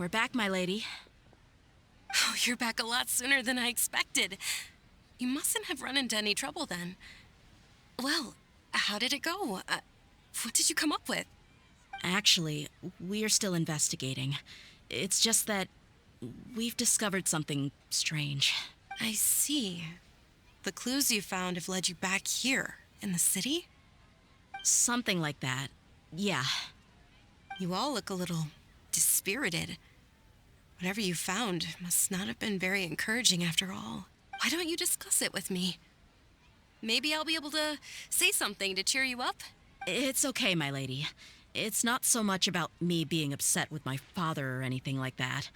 we're back, my lady. Oh, you're back a lot sooner than I expected. You mustn't have run into any trouble then. Well, how did it go? What did you come up with? Actually, we're still investigating. It's just that we've discovered something strange. I see. The clues you found have led you back here, in the city? Something like that. Yeah. You all look a little dispirited. Whatever you found must not have been very encouraging after all. Why don't you discuss it with me? Maybe I'll be able to say something to cheer you up? It's okay, my lady. It's not so much about me being upset with my father or anything like that.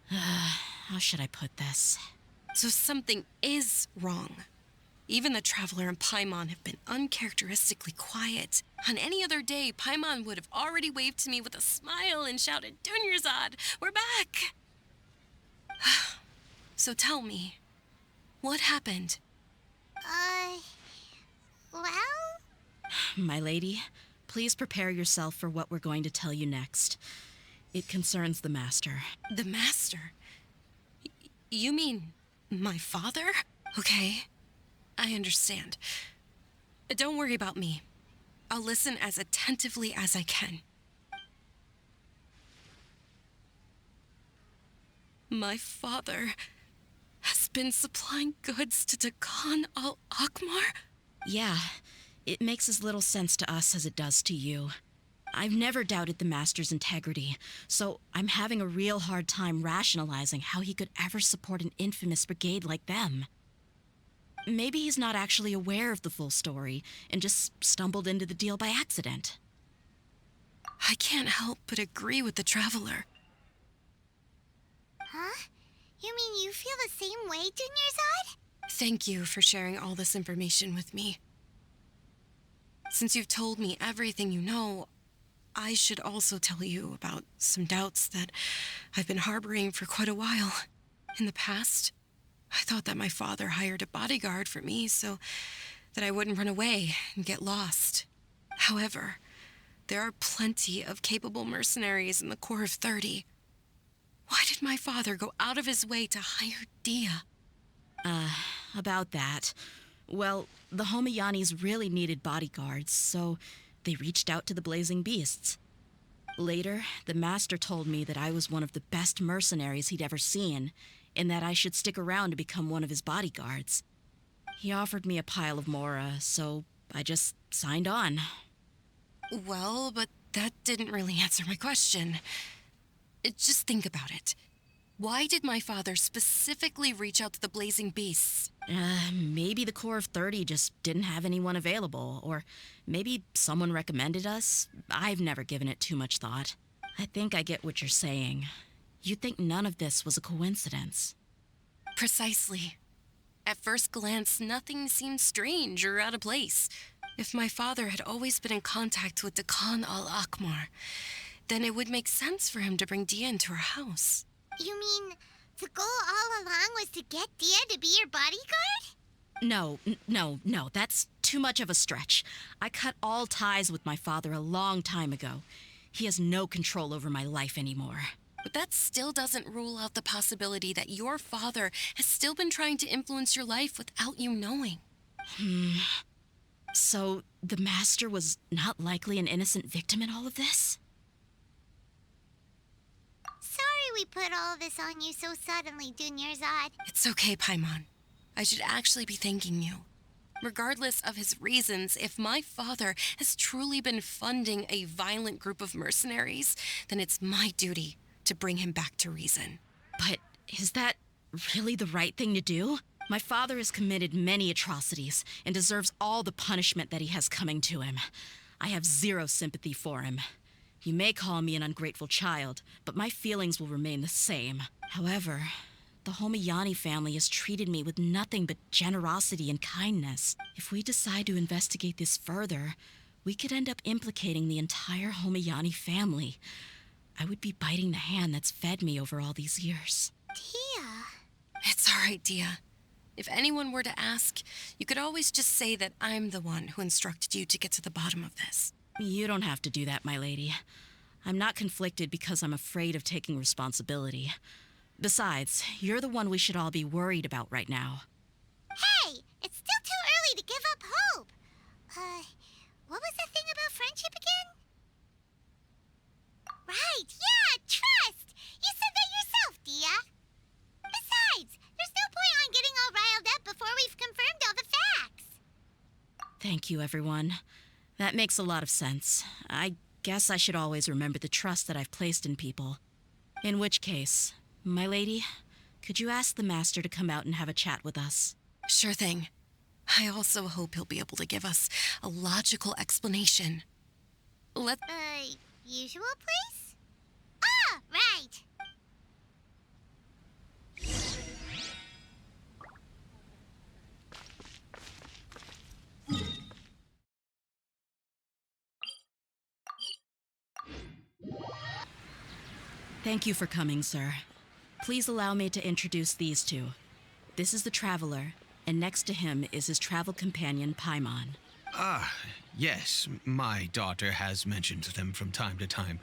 How should I put this? So something is wrong. Even the Traveler and Paimon have been uncharacteristically quiet. On any other day, Paimon would have already waved to me with a smile and shouted, "Dunyarzad, we're back!" So tell me, what happened? Well? My lady, please prepare yourself for what we're going to tell you next. It concerns the Master. The Master? You mean my father? Okay, I understand. Don't worry about me. I'll listen as attentively as I can. My father has been supplying goods to Dakan al-Akmar? Yeah, it makes as little sense to us as it does to you. I've never doubted the Master's integrity, so I'm having a real hard time rationalizing how he could ever support an infamous brigade like them. Maybe he's not actually aware of the full story and just stumbled into the deal by accident. I can't help but agree with the Traveler. Huh? You mean you feel the same way, Dunyarzad? Thank you for sharing all this information with me. Since you've told me everything you know, I should also tell you about some doubts that I've been harboring for quite a while. In the past, I thought that my father hired a bodyguard for me so that I wouldn't run away and get lost. However, there are plenty of capable mercenaries in the Corps of 30. Why did my father go out of his way to hire Dia? About that. Well, the Homayanis really needed bodyguards, so they reached out to the Blazing Beasts. Later, the Master told me that I was one of the best mercenaries he'd ever seen, and that I should stick around to become one of his bodyguards. He offered me a pile of mora, so I just signed on. Well, but that didn't really answer my question. Just think about it. Why did my father specifically reach out to the Blazing Beasts? Maybe the Corps of 30 just didn't have anyone available, or maybe someone recommended us. I've never given it too much thought. I think I get what you're saying. You think none of this was a coincidence. Precisely. At first glance, nothing seemed strange or out of place. If my father had always been in contact with Dakan al-Akmar, then it would make sense for him to bring Dia into our house. You mean the goal all along was to get Dia to be your bodyguard? No, that's too much of a stretch. I cut all ties with my father a long time ago. He has no control over my life anymore. But that still doesn't rule out the possibility that your father has still been trying to influence your life without you knowing. So, the Master was not likely an innocent victim in all of this? Sorry we put all this on you so suddenly, Dunyarzad. It's okay, Paimon. I should actually be thanking you. Regardless of his reasons, if my father has truly been funding a violent group of mercenaries, then it's my duty to bring him back to reason. But is that really the right thing to do? My father has committed many atrocities and deserves all the punishment that he has coming to him. I have zero sympathy for him. You may call me an ungrateful child, but my feelings will remain the same. However, the Homayani family has treated me with nothing but generosity and kindness. If we decide to investigate this further, we could end up implicating the entire Homayani family. I would be biting the hand that's fed me over all these years. Dia. It's all right, Dia. If anyone were to ask, you could always just say that I'm the one who instructed you to get to the bottom of this. You don't have to do that, my lady. I'm not conflicted because I'm afraid of taking responsibility. Besides, you're the one we should all be worried about right now. Hey, it's still too early to give up hope. What was the thing about friendship again? Right, yeah, trust! You said that yourself, Dia. Besides, there's no point on getting all riled up before we've confirmed all the facts. Thank you, everyone. That makes a lot of sense. I guess I should always remember the trust that I've placed in people. In which case, my lady, could you ask the master to come out and have a chat with us? Sure thing. I also hope he'll be able to give us a logical explanation. Usual place? Ah, right. Thank you for coming, sir. Please allow me to introduce these two. This is the Traveler, and next to him is his travel companion, Paimon. Ah, yes, my daughter has mentioned them from time to time.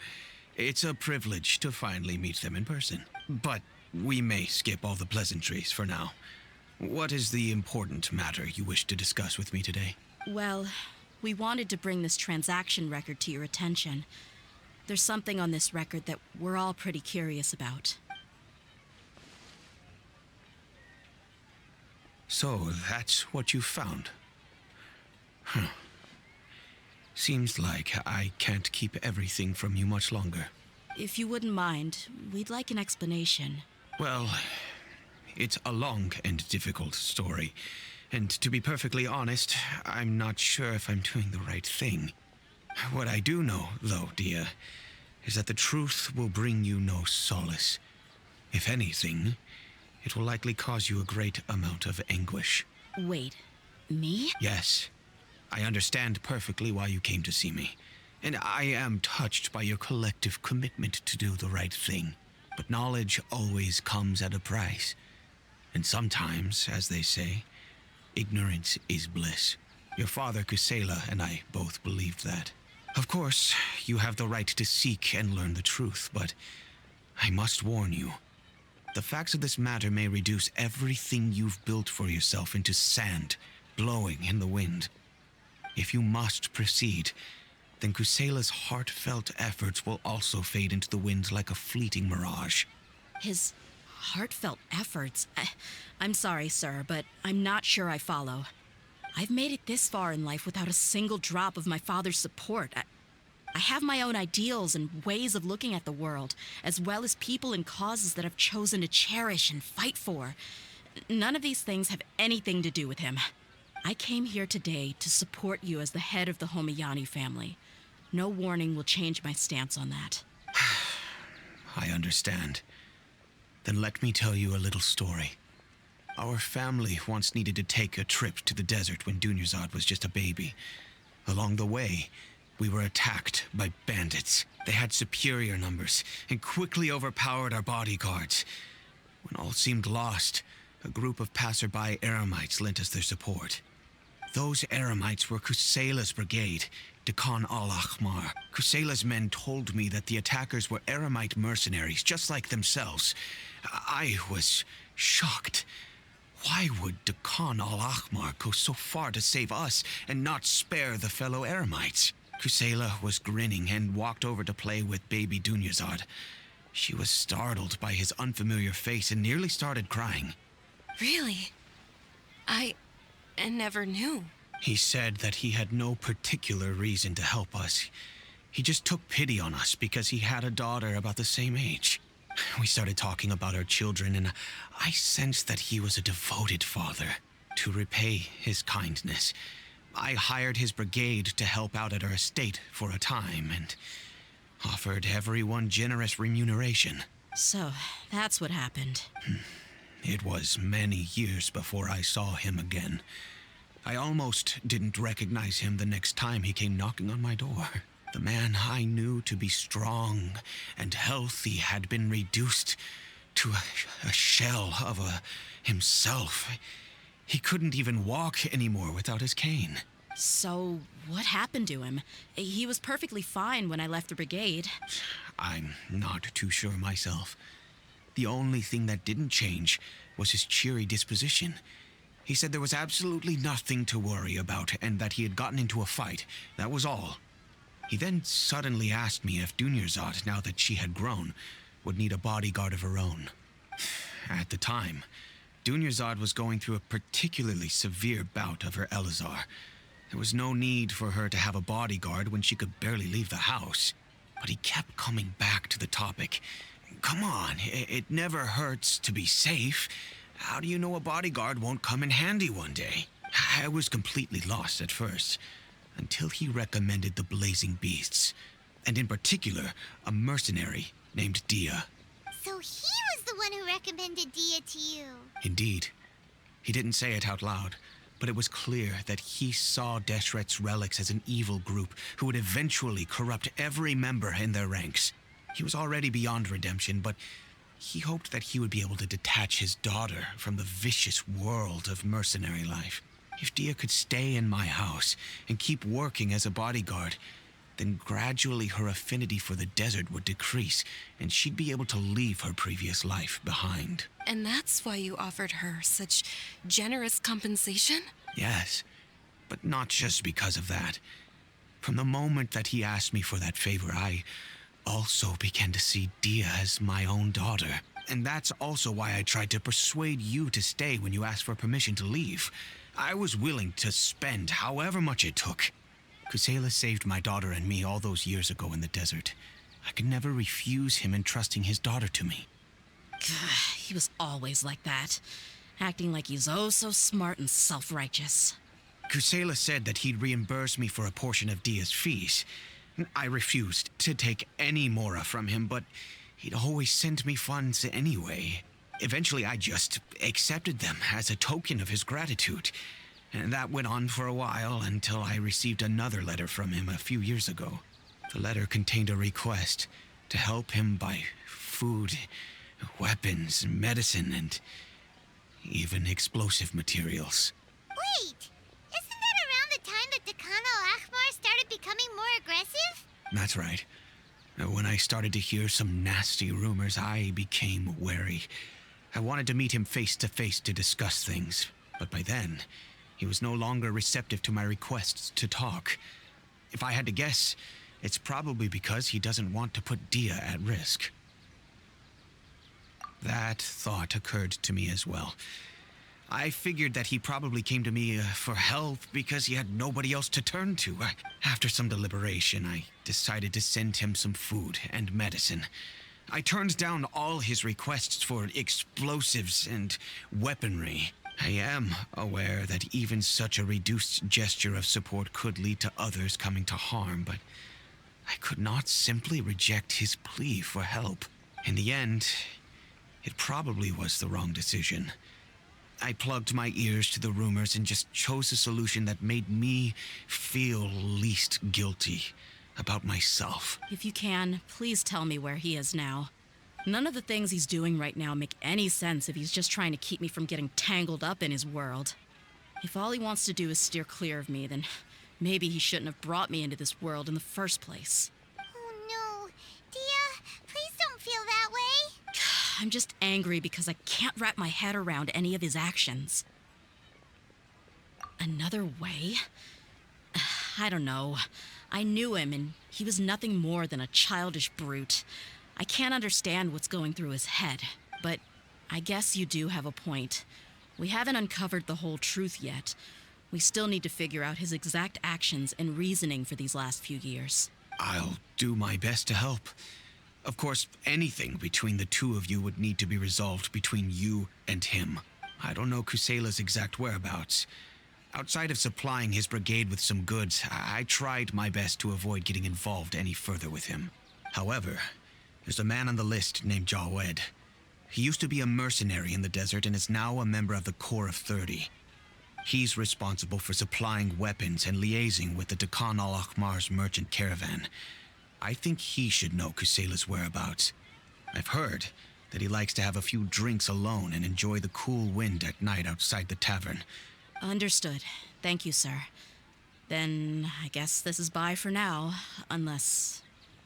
It's a privilege to finally meet them in person. But we may skip all the pleasantries for now. What is the important matter you wish to discuss with me today? Well, we wanted to bring this transaction record to your attention. There's something on this record that we're all pretty curious about. So, that's what you found. Huh. Seems like I can't keep everything from you much longer. If you wouldn't mind, we'd like an explanation. Well, it's a long and difficult story. And to be perfectly honest, I'm not sure if I'm doing the right thing. What I do know, though, Dia, is that the truth will bring you no solace. If anything, it will likely cause you a great amount of anguish. Wait, me? Yes, I understand perfectly why you came to see me. And I am touched by your collective commitment to do the right thing. But knowledge always comes at a price. And sometimes, as they say, ignorance is bliss. Your father, Kusela, and I both believed that. Of course, you have the right to seek and learn the truth, but I must warn you. The facts of this matter may reduce everything you've built for yourself into sand, blowing in the wind. If you must proceed, then Kusela's heartfelt efforts will also fade into the wind like a fleeting mirage. His heartfelt efforts? I'm sorry, sir, but I'm not sure I follow. I've made it this far in life without a single drop of my father's support. I have my own ideals and ways of looking at the world, as well as people and causes that I've chosen to cherish and fight for. None of these things have anything to do with him. I came here today to support you as the head of the Homiyani family. No warning will change my stance on that. I understand. Then let me tell you a little story. Our family once needed to take a trip to the desert when Dunyarzad was just a baby. Along the way, we were attacked by bandits. They had superior numbers and quickly overpowered our bodyguards. When all seemed lost, a group of passerby Eremites lent us their support. Those Eremites were Kusela's brigade, Dekan al-Ahmar. Kusela's men told me that the attackers were Eremite mercenaries, just like themselves. I was shocked. Why would Dekan al-Ahmar go so far to save us and not spare the fellow Eremites? Kusela was grinning and walked over to play with baby Dunyarzad. She was startled by his unfamiliar face and nearly started crying. Really? I never knew. He said that he had no particular reason to help us. He just took pity on us because he had a daughter about the same age. We started talking about our children, and I sensed that he was a devoted father. To repay his kindness, I hired his brigade to help out at our estate for a time and offered everyone generous remuneration. So, that's what happened. It was many years before I saw him again. I almost didn't recognize him the next time he came knocking on my door. The man I knew to be strong and healthy had been reduced to a shell of himself. He couldn't even walk anymore without his cane. So, what happened to him? He was perfectly fine when I left the brigade. I'm not too sure myself. The only thing that didn't change was his cheery disposition. He said there was absolutely nothing to worry about and that he had gotten into a fight. That was all. He then suddenly asked me if Dunyarzad, now that she had grown, would need a bodyguard of her own. At the time, Dunyarzad was going through a particularly severe bout of her Elazar. There was no need for her to have a bodyguard when she could barely leave the house. But he kept coming back to the topic. Come on, it never hurts to be safe. How do you know a bodyguard won't come in handy one day? I was completely lost at first, until he recommended the Blazing Beasts, and in particular, a mercenary named Dia. So he was the one who recommended Dia to you. Indeed. He didn't say it out loud, but it was clear that he saw Deshret's relics as an evil group who would eventually corrupt every member in their ranks. He was already beyond redemption, but he hoped that he would be able to detach his daughter from the vicious world of mercenary life. If Dia could stay in my house and keep working as a bodyguard, then gradually her affinity for the desert would decrease, and she'd be able to leave her previous life behind. And that's why you offered her such generous compensation? Yes, but not just because of that. From the moment that he asked me for that favor, I also began to see Dia as my own daughter. And that's also why I tried to persuade you to stay when you asked for permission to leave. I was willing to spend however much it took. Kusela saved my daughter and me all those years ago in the desert. I could never refuse him entrusting his daughter to me. He was always like that, acting like he's oh so smart and self-righteous. Kusela said that he'd reimburse me for a portion of Dia's fees. I refused to take any mora from him, but he'd always sent me funds anyway. Eventually, I just accepted them as a token of his gratitude. And that went on for a while until I received another letter from him a few years ago. The letter contained a request to help him buy food, weapons, medicine, and even explosive materials. Wait, isn't that around the time that Dakan al-Ahmar started becoming more aggressive? That's right. When I started to hear some nasty rumors, I became wary. I wanted to meet him face to face to discuss things, but by then, he was no longer receptive to my requests to talk. If I had to guess, it's probably because he doesn't want to put Dia at risk. That thought occurred to me as well. I figured that he probably came to me for help because he had nobody else to turn to. After some deliberation, I decided to send him some food and medicine. I turned down all his requests for explosives and weaponry. I am aware that even such a reduced gesture of support could lead to others coming to harm, but I could not simply reject his plea for help. In the end, it probably was the wrong decision. I plugged my ears to the rumors and just chose a solution that made me feel least guilty about myself. If you can, please tell me where he is now. None of the things he's doing right now make any sense if he's just trying to keep me from getting tangled up in his world. If all he wants to do is steer clear of me, then maybe he shouldn't have brought me into this world in the first place. Oh no, Dia, please don't feel that way. I'm just angry because I can't wrap my head around any of his actions. Another way? I don't know. I knew him, and he was nothing more than a childish brute. I can't understand what's going through his head, but I guess you do have a point. We haven't uncovered the whole truth yet. We still need to figure out his exact actions and reasoning for these last few years. I'll do my best to help. Of course, anything between the two of you would need to be resolved between you and him. I don't know Kusela's exact whereabouts. Outside of supplying his brigade with some goods, I tried my best to avoid getting involved any further with him. However, there's a man on the list named Jawed. He used to be a mercenary in the desert and is now a member of the Corps of 30. He's responsible for supplying weapons and liaising with the Dakan al-Ahmar's merchant caravan. I think he should know Kusela's whereabouts. I've heard that he likes to have a few drinks alone and enjoy the cool wind at night outside the tavern. Understood. Thank you, sir. Then I guess this is bye for now, unless...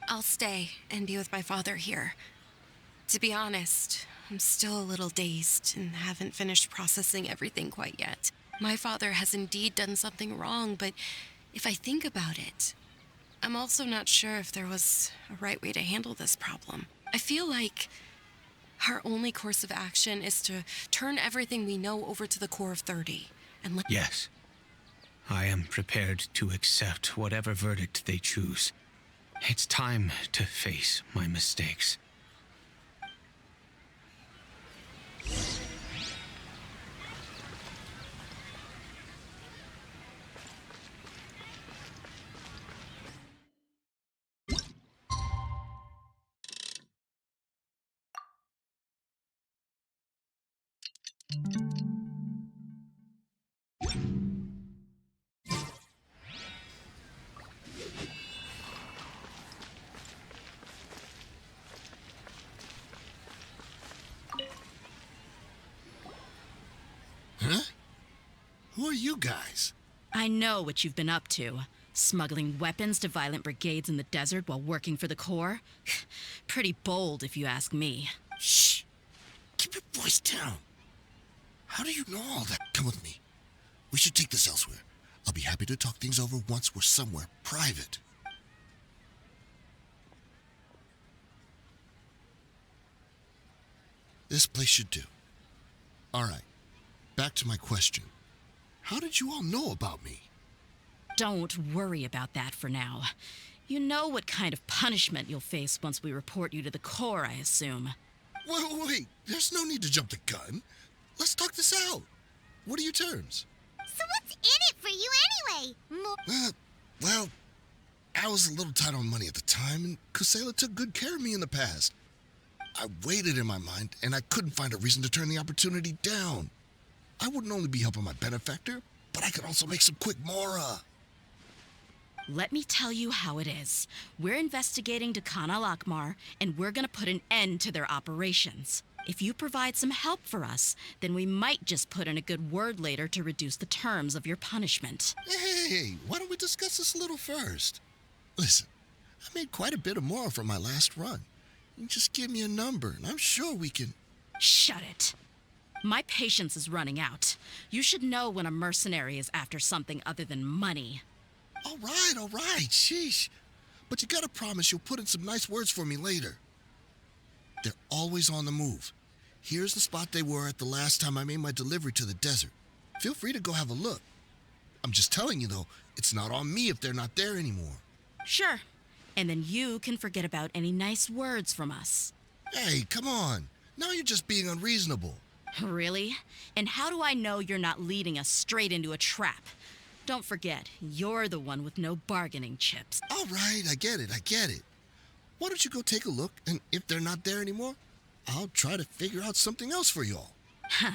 I'll stay and be with my father here. To be honest, I'm still a little dazed and haven't finished processing everything quite yet. My father has indeed done something wrong, but if I think about it, I'm also not sure if there was a right way to handle this problem. I feel like our only course of action is to turn everything we know over to the core of 30 and let... Yes. I am prepared to accept whatever verdict they choose. It's time to face my mistakes. Huh? Who are you guys? I know what you've been up to. Smuggling weapons to violent brigades in the desert while working for the Corps? Pretty bold, if you ask me. Shh! Keep your voice down. How do you know all that? Come with me. We should take this elsewhere. I'll be happy to talk things over once we're somewhere private. This place should do. All right. Back to my question. How did you all know about me? Don't worry about that for now. You know what kind of punishment you'll face once we report you to the Corps, I assume. Wait. There's no need to jump the gun. Let's talk this out. What are your terms? So what's in it for you anyway? Well, I was a little tight on money at the time, and Kusela took good care of me in the past. I weighed it in my mind, and I couldn't find a reason to turn the opportunity down. I wouldn't only be helping my benefactor, but I could also make some quick mora. Let me tell you how it is. We're investigating Khan al-Akmar, and we're gonna put an end to their operations. If you provide some help for us, then we might just put in a good word later to reduce the terms of your punishment. Hey, why don't we discuss this a little first? Listen, I made quite a bit of mora from my last run. You just give me a number, and I'm sure we can... Shut it. My patience is running out. You should know when a mercenary is after something other than money. All right, sheesh. But you gotta promise you'll put in some nice words for me later. They're always on the move. Here's the spot they were at the last time I made my delivery to the desert. Feel free to go have a look. I'm just telling you, though, it's not on me if they're not there anymore. Sure. And then you can forget about any nice words from us. Hey, come on. Now you're just being unreasonable. Really? And how do I know you're not leading us straight into a trap? Don't forget, you're the one with no bargaining chips. All right, I get it. Why don't you go take a look, and if they're not there anymore, I'll try to figure out something else for y'all.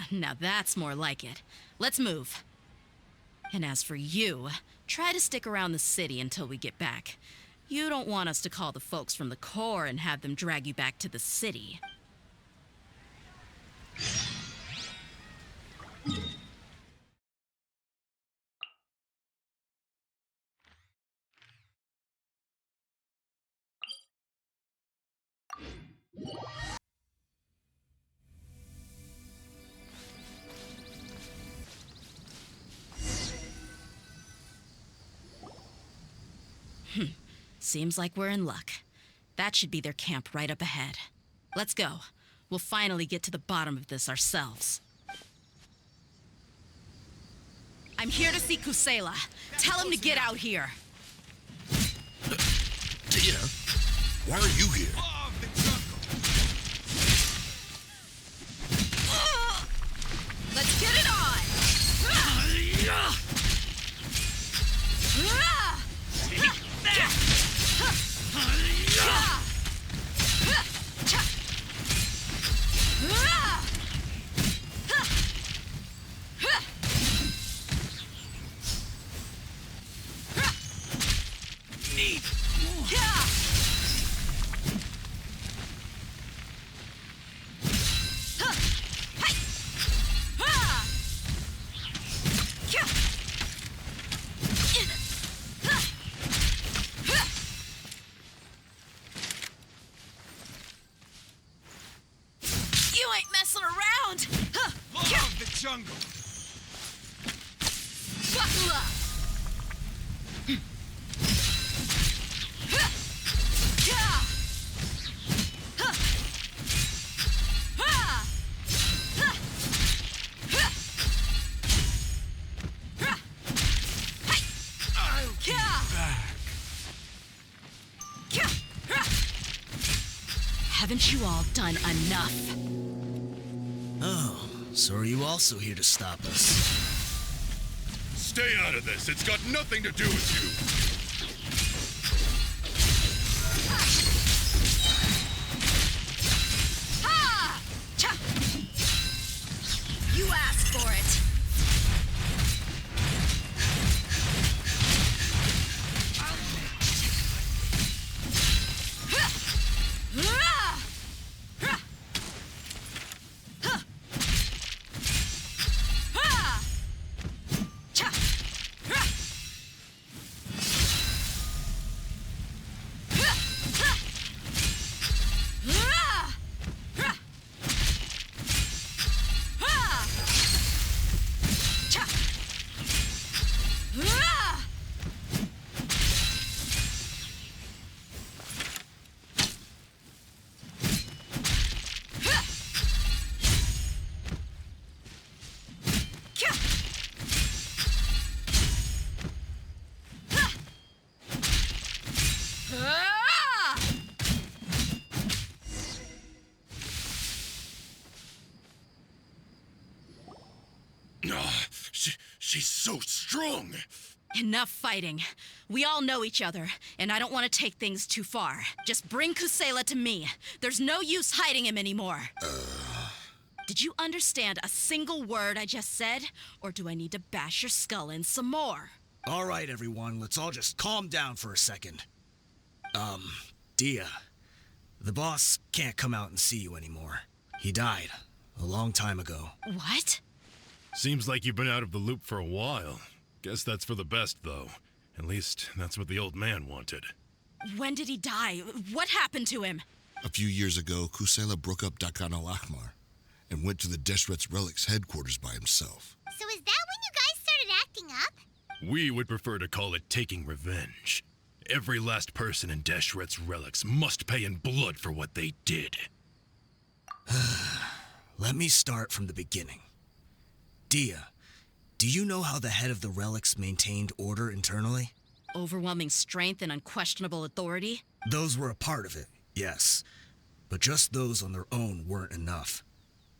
Now that's more like it. Let's move. And as for you, try to stick around the city until we get back. You don't want us to call the folks from the Corps and have them drag you back to the city. Seems like we're in luck. That should be their camp right up ahead. Let's go. We'll finally get to the bottom of this ourselves. I'm here to see Kusela. Tell him to get out here. Dear, why are you here? Let's get it on! jungle. Buckle up! Haven't you all done enough? Oh, so are you also here to stop us? Stay out of this. It's got nothing to do with you. Ha! Cha! You asked for it. She's so strong. Enough fighting. We all know each other, and I don't want to take things too far. Just bring Kusela to me. There's no use hiding him anymore. Did you understand a single word I just said? Or do I need to bash your skull in some more? All right, everyone, let's all just calm down for a second. Dia, the boss can't come out and see you anymore. He died a long time ago. What? Seems like you've been out of the loop for a while. Guess that's for the best, though. At least, that's what the old man wanted. When did he die? What happened to him? A few years ago, Kusela broke up Dakan al-Ahmar and went to the Deshret's Relics headquarters by himself. So is that when you guys started acting up? We would prefer to call it taking revenge. Every last person in Deshret's Relics must pay in blood for what they did. Let me start from the beginning. Dia, do you know how the head of the Relics maintained order internally? Overwhelming strength and unquestionable authority? Those were a part of it, yes. But just those on their own weren't enough.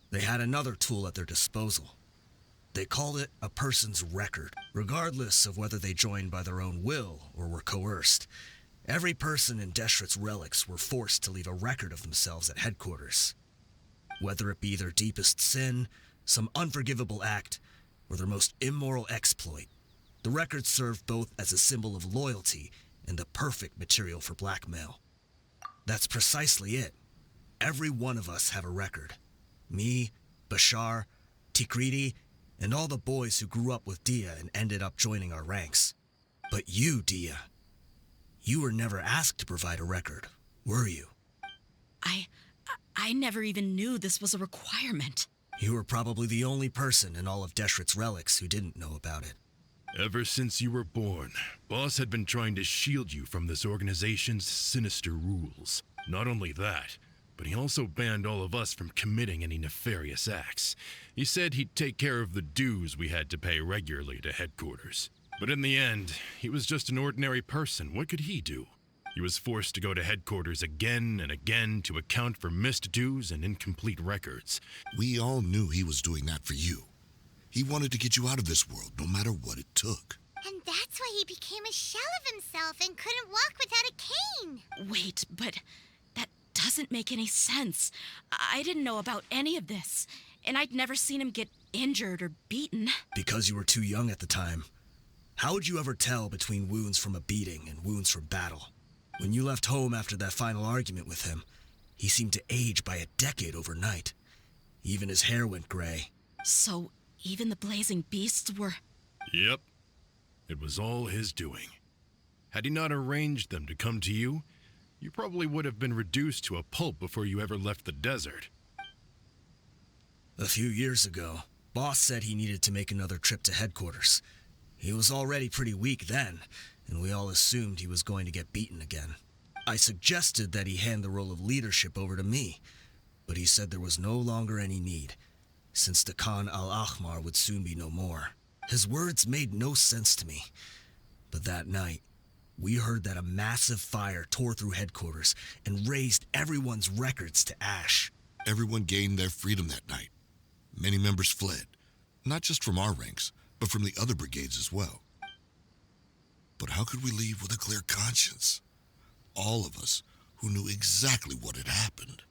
They had another tool at their disposal. They called it a person's record, regardless of whether they joined by their own will or were coerced. Every person in Deshret's Relics were forced to leave a record of themselves at headquarters. Whether it be their deepest sin, some unforgivable act, or their most immoral exploit, the record served both as a symbol of loyalty and the perfect material for blackmail. That's precisely it. Every one of us have a record. Me, Bashar, Tikriti, and all the boys who grew up with Dia and ended up joining our ranks. But you, Dia, you were never asked to provide a record, were you? I never even knew this was a requirement. You were probably the only person in all of Deshret's Relics who didn't know about it. Ever since you were born, Boss had been trying to shield you from this organization's sinister rules. Not only that, but he also banned all of us from committing any nefarious acts. He said he'd take care of the dues we had to pay regularly to headquarters. But in the end, he was just an ordinary person. What could he do? He was forced to go to headquarters again and again to account for missed dues and incomplete records. We all knew he was doing that for you. He wanted to get you out of this world, no matter what it took. And that's why he became a shell of himself and couldn't walk without a cane. Wait, but that doesn't make any sense. I didn't know about any of this, and I'd never seen him get injured or beaten. Because you were too young at the time. How would you ever tell between wounds from a beating and wounds from battle? When you left home after that final argument with him, he seemed to age by a decade overnight. Even his hair went gray. So even the blazing beasts were... Yep. It was all his doing. Had he not arranged them to come to you, you probably would have been reduced to a pulp before you ever left the desert. A few years ago, Boss said he needed to make another trip to headquarters. He was already pretty weak then, and we all assumed he was going to get beaten again. I suggested that he hand the role of leadership over to me, but he said there was no longer any need, since the Khan al-Ahmar would soon be no more. His words made no sense to me, but that night, we heard that a massive fire tore through headquarters and razed everyone's records to ash. Everyone gained their freedom that night. Many members fled, not just from our ranks, but from the other brigades as well. But how could we leave with a clear conscience? All of us who knew exactly what had happened.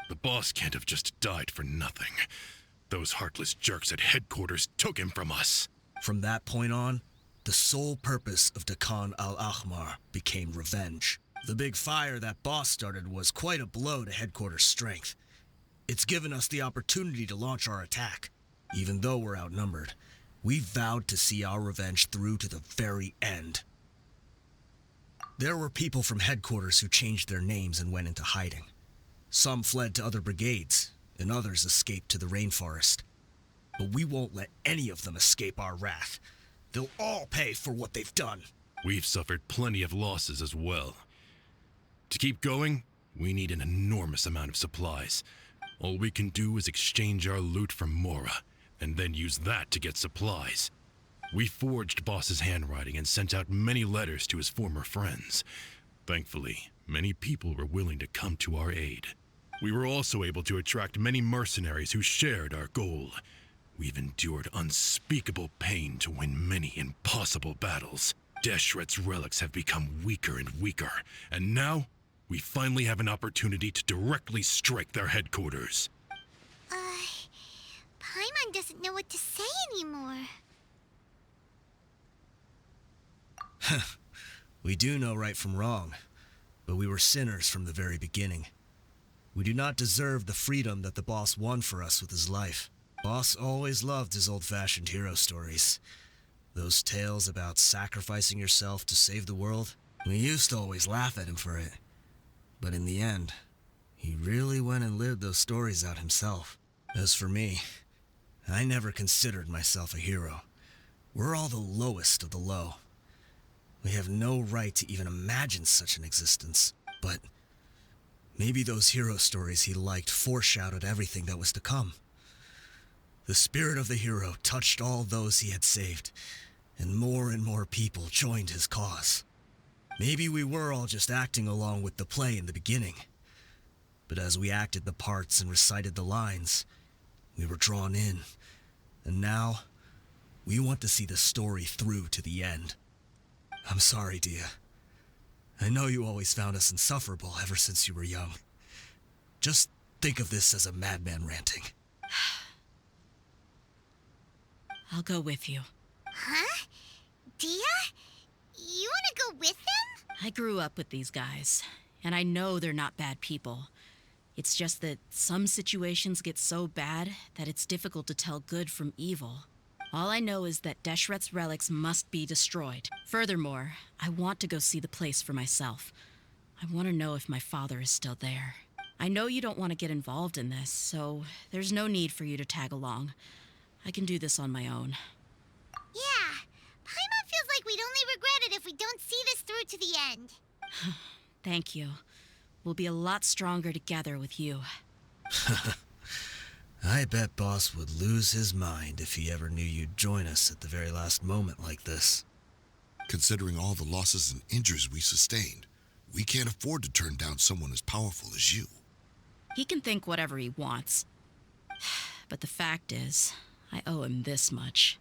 The boss can't have just died for nothing. Those heartless jerks at headquarters took him from us. From that point on, the sole purpose of the Khan al-Ahmar became revenge. The big fire that boss started was quite a blow to headquarters' strength. It's given us the opportunity to launch our attack. Even though we're outnumbered, we vowed to see our revenge through to the very end. There were people from headquarters who changed their names and went into hiding. Some fled to other brigades, and others escaped to the rainforest. But we won't let any of them escape our wrath. They'll all pay for what they've done. We've suffered plenty of losses as well. To keep going, we need an enormous amount of supplies. All we can do is exchange our loot from Mora, and then use that to get supplies. We forged Boss's handwriting and sent out many letters to his former friends. Thankfully, many people were willing to come to our aid. We were also able to attract many mercenaries who shared our goal. We've endured unspeakable pain to win many impossible battles. Deshret's relics have become weaker and weaker, and now we finally have an opportunity to directly strike their headquarters. Paimon doesn't know what to say anymore. We do know right from wrong, but we were sinners from the very beginning. We do not deserve the freedom that the boss won for us with his life. Boss always loved his old-fashioned hero stories. Those tales about sacrificing yourself to save the world. We used to always laugh at him for it. But in the end, he really went and lived those stories out himself. As for me, I never considered myself a hero. We're all the lowest of the low. We have no right to even imagine such an existence. But maybe those hero stories he liked foreshadowed everything that was to come. The spirit of the hero touched all those he had saved, and more people joined his cause. Maybe we were all just acting along with the play in the beginning. But as we acted the parts and recited the lines, we were drawn in. And now, we want to see the story through to the end. I'm sorry, Dia. I know you always found us insufferable ever since you were young. Just think of this as a madman ranting. I'll go with you. Huh? Dia? You want to go with them? I grew up with these guys, and I know they're not bad people. It's just that some situations get so bad that it's difficult to tell good from evil. All I know is that Deshret's relics must be destroyed. Furthermore, I want to go see the place for myself. I want to know if my father is still there. I know you don't want to get involved in this, so there's no need for you to tag along. I can do this on my own. Yeah. Paimon feels like we'd only regret it if we don't see this through to the end. Thank you. We'll be a lot stronger together with you. I bet Boss would lose his mind if he ever knew you'd join us at the very last moment like this. Considering all the losses and injuries we sustained, we can't afford to turn down someone as powerful as you. He can think whatever he wants. But the fact is, I owe him this much.